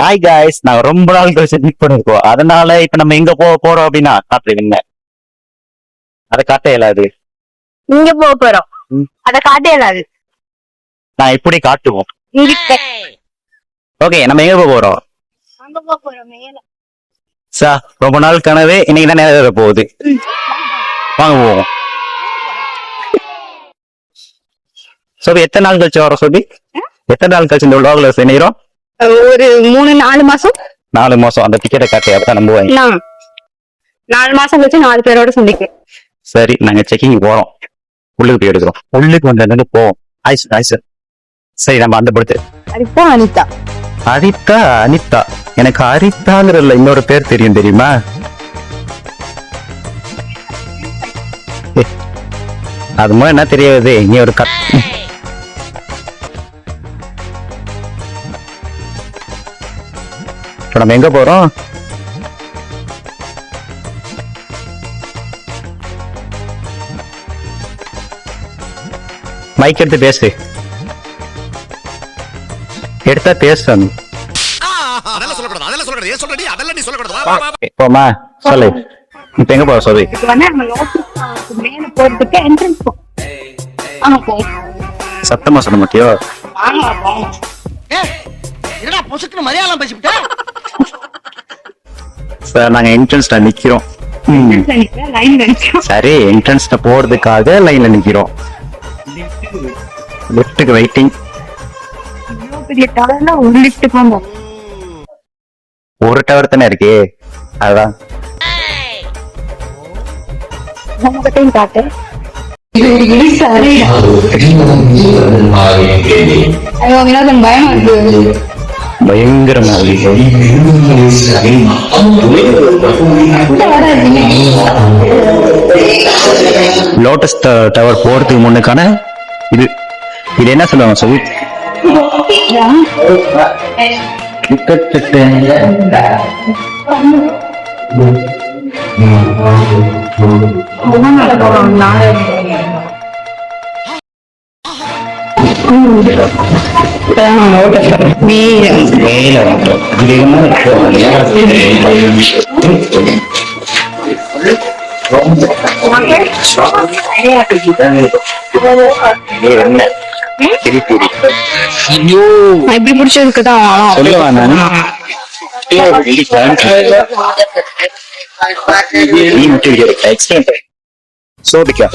Hi guys, நாங்க ரொம்ப நாள் கழிச்சு மீட் பண்ணிருக்கோம். அதனால இப்ப நம்ம எங்க போறோம் அப்படின்னா காட்டுறீங்க. அதை காட்ட இயலாது. இங்க போறோம். அத காட்ட இயலாது. நான் எப்படி காட்டுவோம்? ஓகே, நம்ம எங்க போறோம்? சார், ரொம்ப நாள் கனவு இன்னைக்கு தான் நேரம் போகுது. வாங்க போவோம். சோபி, எத்தனை நாள் கழிச்சு வரோம்? சோபி, எத்தனை நாள் கழிச்சு இந்த விளாக்ல செய்யறோம்? ஒரு 3-4 மாசம். 4 மாசம். அந்த டிக்கெட்டை காட்டி அப்பதான் நம்புவாங்க. 4 மாசம் கழிச்சு 4 பேரோட சந்திக்கிறேன். சரி, நாங்க செக்கிங் போறோம். உள்ளுக்கு போய் எடுக்கிறோம். உள்ளுக்கு வந்து போவோம். ஆயிசு ஆயிசு. சரி, நம்ம அந்த படுத்து. அரிதா அனிதா. அரிதா அனிதா. எனக்கு அரிதாங்கிறதுல இன்னொரு பேர் தெரியும், தெரியுமா? அது மூலம் என்ன தெரியாது. இங்க ஒரு இப்ப நம்ம எங்க போறோம்? மைக் எடுத்து பேசு. எடுத்தா பேசணும். போமா சொல்லு. இப்ப எங்க போற சொல்லு. மேல போறதுக்கு என்ட்ரன்ஸ். சத்தமா சொல்ல மாட்டியோ? சார், நாங்க என்ட்ரன்ஸ்ல நிக்கிறோம். சரி, என்ட்ரன்ஸ்ல போறதுக்காக லைன்ல நிக்கிறோம். லிஃப்ட்டுக்கு வெயிட்டிங். ஒரு டவர் தானே இருக்கு, அதான். பயங்கரமா லோட்டஸ் டவர் போறதுக்கு முன்னுக்கான இது இது என்ன சொல்லுவாங்க சொல்லி? எப்படி பிடிச்சதுக்குதான் சொல்லுவேன் நான். சோபிக்கா,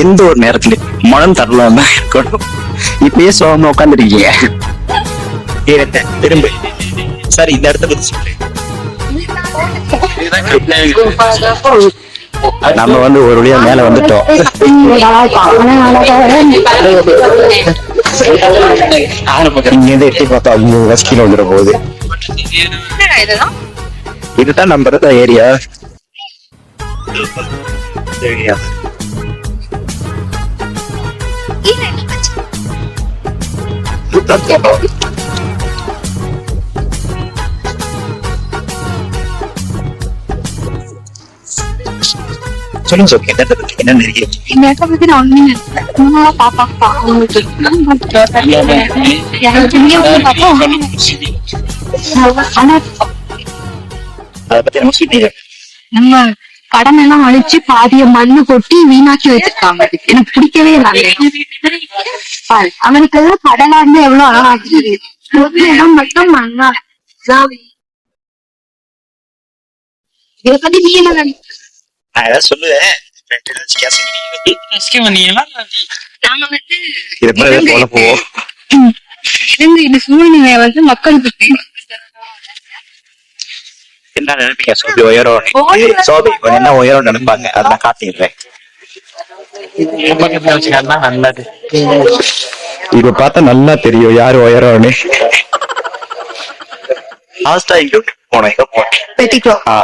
எந்த ஒரு நேரத்துல மனம் தரலாம் தான் இருக்கணும். இப்பயே சோகமா உட்காந்துருக்கீங்க. திரும்ப சரி, இந்த இடத்த பத்தி சொல்லு. நம்ம வந்து ஒரு வழியா மேல வந்துட்டோம். இங்க இருந்து எட்டி பார்த்தா 5 கிலோ வந்துட போகுது. இதுதான் நம்ம ஏரியா. சொல்லுங்க சார், என்ன நம்ம கடன் எல்லாம் அழிச்சு பாதிய மண்ணு கொட்டி வீணாக்கி வச்சிருக்காங்க. எனக்கு பிடிக்கவே இல்லை. அவனுக்கு எல்லாம் கடலா இருந்தா எவ்வளவு அழகா இடம் மட்டும் மண்ணா. இதை பத்தி நீ என்ன நினைக்கிற? சொல்லுவேன். இந்த சூழ்நிலையை வந்து மக்கள் பத்தி என்ன நினைப்பீங்க? சோபி உயரம், சோபி என்ன உயரம் நினைப்பாங்க, அதான் காட்டிடுறேன். நல்லது. இப்ப பார்த்தா நல்லா தெரியும் யாரு உயரம்னு.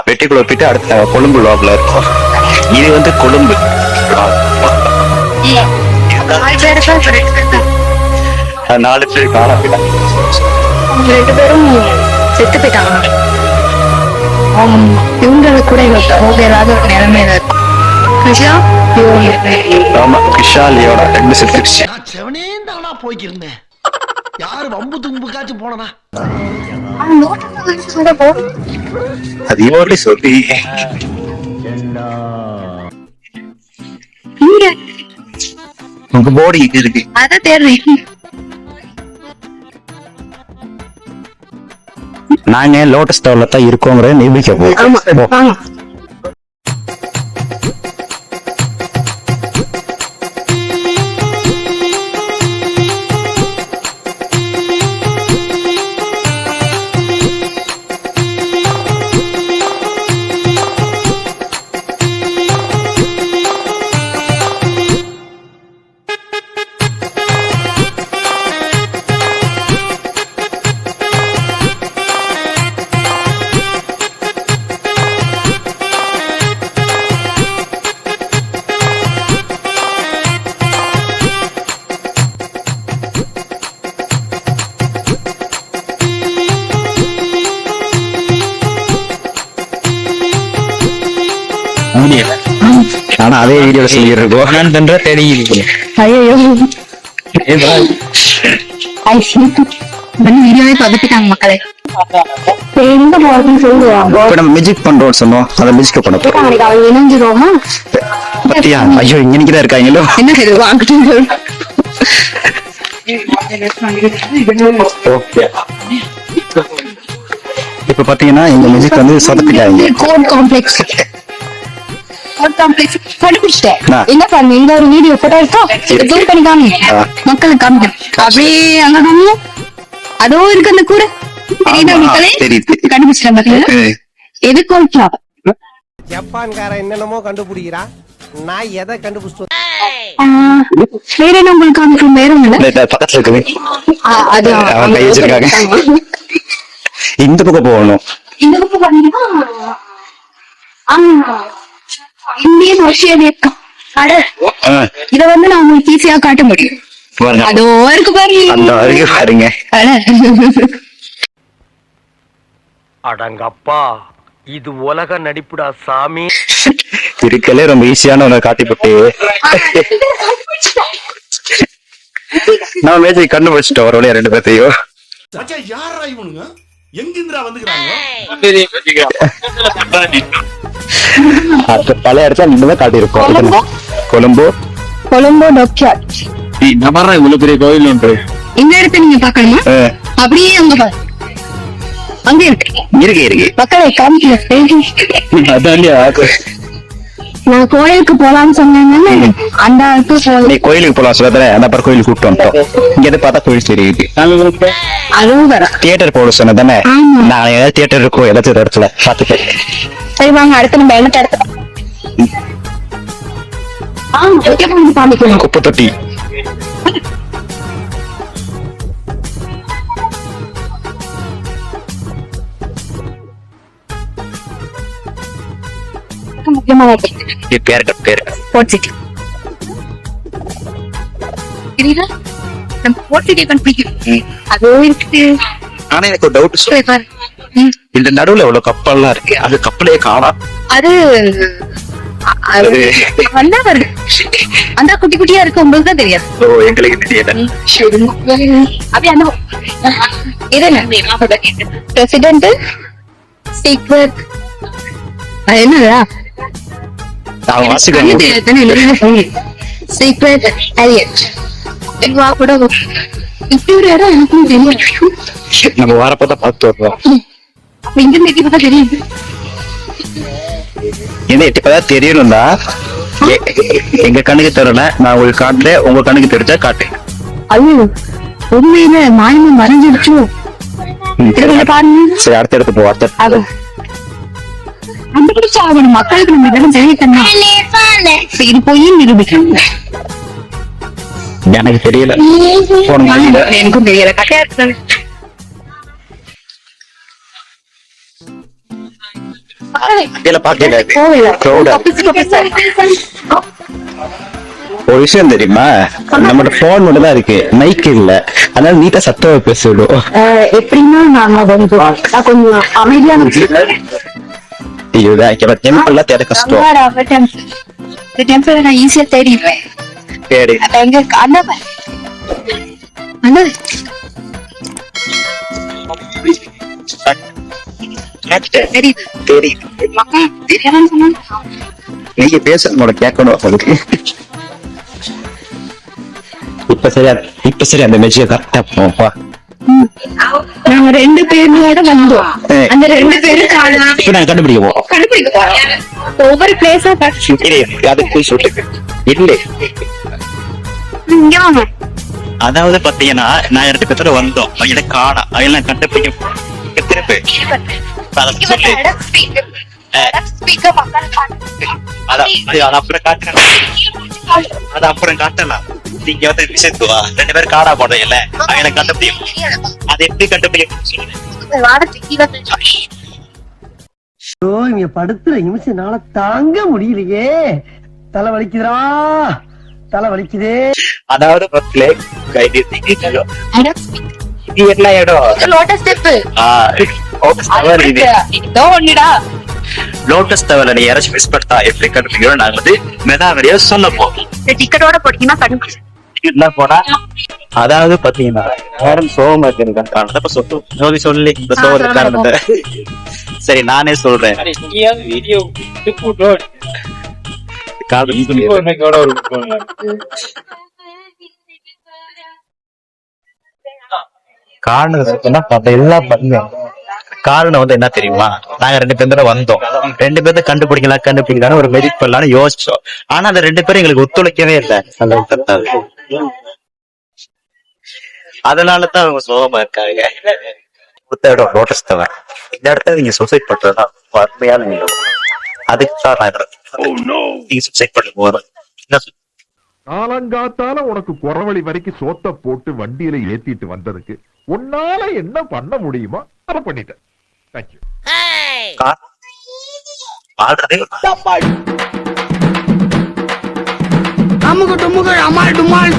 வெட்டிக்குள்ள போயிட்டு அடுத்த கொழும்பு லாக்ல இருக்கும். இது வந்து கொழும்பு. 4 பேர் காண போயிட்டாங்க. 2 பேரும் செத்து போயிட்டாங்க. இவங்களுக்கு கூட ஏதாவது ஒரு நிலைமையில ஆமா, கிஷாலியோட 2 செத்துருச்சு. போய்க்கிருந்தேன். யாரு வம்பு தும்புக்காச்சும் போனனா அது எப்படி சொல்லி உங்க போடி இங்க இருக்கு. அதான் தேடுறேன். நாங்க லோட்டஸ் டவர்ல தான் இருக்கோங்கிற நிரூபிக்க ஆமா போறோம். வாங்க. முடியல. ஆனா அதே வீடியோல சொல்லிருக்கோம். நான் பண்ற தெரியல. ஐயோ வீடியோவே பதப்பிட்டாங்க மக்களே. எங்க போறதுன்னு சொல்லுவாங்க. இப்ப நம்ம மியூசிக் பண்றோம்னு சொன்னோம். அதை மியூசிக் பண்ண போறோம். அவங்க இணைஞ்சிருவோமா? பத்தியா? ஐயோ இங்க நிக்கிதான் இருக்காங்களோ. என்ன செய்யுது வாங்கிட்டு இப்ப பாத்தீங்கன்னா இந்த மியூசிக் வந்து சொதப்பிட்டாங்க. கோட் காம்ப்ளெக்ஸ் கண்டுபிடிச்சிட்டேன். ஆ. என்ன பாருங்க, இந்த ஒரு வீடியோ போட்டோ இருக்கா, ஜூம் பண்ணி காமி ஆ. மக்களுக்கு காமிக்க. அப்படியே அங்க காமிங்க, அதோ இருக்கு அந்த கூரை தெரியுதா ஆமா, மக்களே? தெரியுது. கண்டுபிடிச்சிட்டேன் பாத்தீங்களா? எது கோல்டா? ஜப்பான்காரன் என்னென்னமோ கண்டுபிடிக்கிறான், நான் எதை கண்டுபிடிச்சு வேற என்ன உங்களுக்கு காமிக்கும்? வேற ஒண்ணு இல்ல. பக்கத்துல இருக்குது. அது அவன் கை வச்சிருக்காங்க. இந்த பக்கம் போகணும். இந்த பக்கம் பாத்தீங்கன்னா இந்தியன் ரஷ்யா கடல். ஆ, இத வந்து நான் உங்களுக்கு ஈஸியா காட்ட முடியும். பாருங்க. அதோ இருக்கு பாருங்க அந்த வரைக்கும் பாருங்க. கடல். அடங்கப்பா, இது உலக நடிப்புடா சாமி. இருக்கலே ரொம்ப ஈஸியான ஒண்ணு காட்டிப்பட்டு நம்ம மேஜை கண்டுபிடிச்சிட்டோம் ஒரு வழியா ரெண்டு பேர்த்தையும். யாரா இவனுங்க எங்கிந்திரா வந்துக்கிறாங்க? அது பல இடத்துல நின்றுதான் காட்டியிருக்கோம். கொலம்போ? கொலம்போ கொலம்போ டாக்யார்ட். இவ்வளவு பெரிய கோயில் ஒன்று. இந்த இடத்த நீங்க பாக்கணுமா? அப்படியே அங்க பாரு, அங்க இருக்கு. இருக்கு இருக்கு. மக்களை காமிக்கல. அதான் நான் கோயிலுக்கு போலாம்னு சொன்னேன். அந்த நீ கோயிலுக்கு போலாம் சொல்ல அந்த அப்புறம் கோயிலுக்கு கூப்பிட்டு வந்துட்டோம். இங்க இருந்து பார்த்தா கோயில் தெரியுது. அதுவும் வர தியேட்டர் போட சொன்னதானே. ஆமா. நான் ஏதாவது தியேட்டர் இருக்கும் ஏதாச்சும் இடத்துல பாத்துட்டேன். சரி வாங்க, அடுத்து நம்ம என்ன இடத்துல பாண்டிக்கலாம். குப்பை தொட்டி. முக்கியமான பேரு போர்ட் சிட்டி தெரியுதா? நம்ம போர்ட் சிட்டியை கண்டுபிடிக்கணும். அதோ இருக்குது. ஆனா எனக்கு ஒரு டவுட். போய் பாரு. இந்த நடுவுல எவ்வளவு கப்பல்லாம் இருக்கு, அது கப்பலையே காணோம். அது வந்தா வருது. அந்த குட்டி குட்டியா இருக்கு, உங்களுக்கு தான் தெரியாது. ஓ, எங்களுக்கு தெரியல. அப்படியே அந்த இது என்ன பிரசிடென்ட் சீக்ரெட் என்னடா நான் வாசிக்கிறேன். சீக்ரெட் ஏரியட். வா கூட இப்படி ஒரு இடம் எனக்கும் தெரியும். நம்ம வரப்பதான் பார்த்து வருவோம். அப்ப இங்க இருந்து எட்டி பார்த்தா தெரியுது. என்ன எட்டி பார்த்தா தெரியணும்டா. எங்க கண்ணுக்கு தெரியல, நான் உங்களுக்கு காட்டுறேன். உங்க கண்ணுக்கு தெரிஞ்சா காட்டு. ஐயோ உண்மையில மாயமும் மறைஞ்சிருச்சு. பாருங்க. சரி, அடுத்த இடத்துக்கு போ. அடுத்த கண்டுபிடிச்சா அவன் மக்களுக்கு நம்ம இதெல்லாம் தெரியத்தன்னா இது போய் நிரூபிக்கணும். எனக்கு தெரியல. எனக்கும் தெரியல. கட்டையா இருக்கு. ஒரு விஷயம் தெரியுமா, நம்மளோட போன் மட்டும் தான் இருக்கு, மைக் இல்ல. அதனால நீட்டா சத்தமா பேசிவிடும். எப்படின்னா நாங்க கொஞ்சம் அமைதியான இதுதான் டெம்பிள் தேட கஷ்டம். டெம்பிள் நான் ஈஸியா தேடிடுவேன். சரி, எங்க அந்த தெரியுது. தெரியுது. மக்கள் தெரியாதுன்னு சொன்னாங்க. நீங்க பேசுறது உங்களை கேட்கணும் அதுக்கு. இப்ப சரி அந்த மெஜிய கரெக்டா போப்பா. நாங்க 2 பேரோட வந்தோம். அந்த 2 பேரும் இப்ப நான் கண்டுபிடிக்க போறோம். கண்டுபிடிக்க போறோம். ஒவ்வொரு பிளேஸா அதுக்கு சொல்லுங்க இல்ல. இங்க வாங்க. அதாவது பாத்தீங்கன்னா நான் 2 பேரோட வந்தோம். அவங்கள காணா அவங்கள கண்டுபிடிக்க திருப்பி அது அப்புறம் காட்டலாம். நீங்க வந்து விஷயத்துவா 2 பேரும் காணா போடுறீங்கல்ல அவங்கள கண்டுபிடிக்கும். அது எப்படி கண்டுபிடிக்கும்? இங்க படுத்துற நிமிஷம்னால தாங்க முடியலையே. தலை வலிக்குதுடா, தலை வலிக்குதே. அதாவது மக்களே இது என்ன இடம்? Lotus step. லோட்டஸ் டவர்ல நீ யாராச்சும் மிஸ் பண்ணா எப்படி கண்டுபிடிக்கிறோம்? நாங்க வந்து மெதாவடியா சொல்ல போறோம். டிக்கெட்டோட போட்டீங்கன்னா கண்டுபிடிச்சு என்ன போனா அதாவது பாத்தீங்கன்னா யாரும் சோகமா இருக்கு சொல்லி இந்த சோக காரணத்தை சரி நானே சொல்றேன். காரணம் வந்து என்ன தெரியுமா? நாங்க 2 பேரும் வந்தோம். 2 பேர்த்த கண்டுபிடிக்கலாம் ஒரு மெரிட் பண்ணலாம்னு யோசிச்சோம். ஆனா அந்த 2 பேரும் எங்களுக்கு ஒத்துழைக்கவே இல்லை. அதனாலதான் அவங்க சோகமா இருக்காங்க. இடம் லோட்டஸ் டவர். இந்த இடத்துல நீங்க சூசைட் பண்றதா வறுமையான நிலம். அதுக்கு தான் நீங்க சூசைட் பண்ண போறோம். காலங்காத்தால உனக்கு குறவழி வரைக்கும் சோத்த போட்டு வண்டியில ஏத்திட்டு வந்ததுக்கு உன்னால என்ன பண்ண முடியுமோ அதை பண்ணிட்டேன். தேங்க்யூ. அமுக டுமுக அமால் டுமால்.